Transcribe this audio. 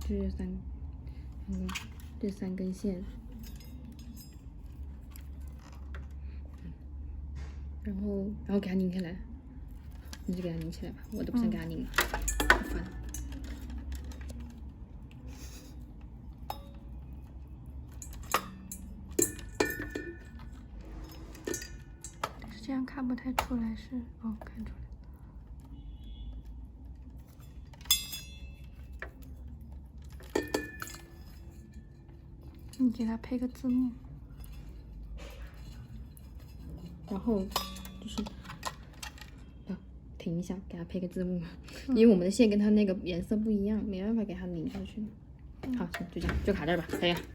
去这三根线，然后给它拧起来，你就给它拧起来吧，我都不想给它拧了，好烦。这样看不太出来是哦，看出来。你给它配个字幕，然后就是停一下，给它配个字幕，因为我们的线跟它那个颜色不一样，没办法给它拧上去。好，行，就这样，就卡这儿吧，可以了。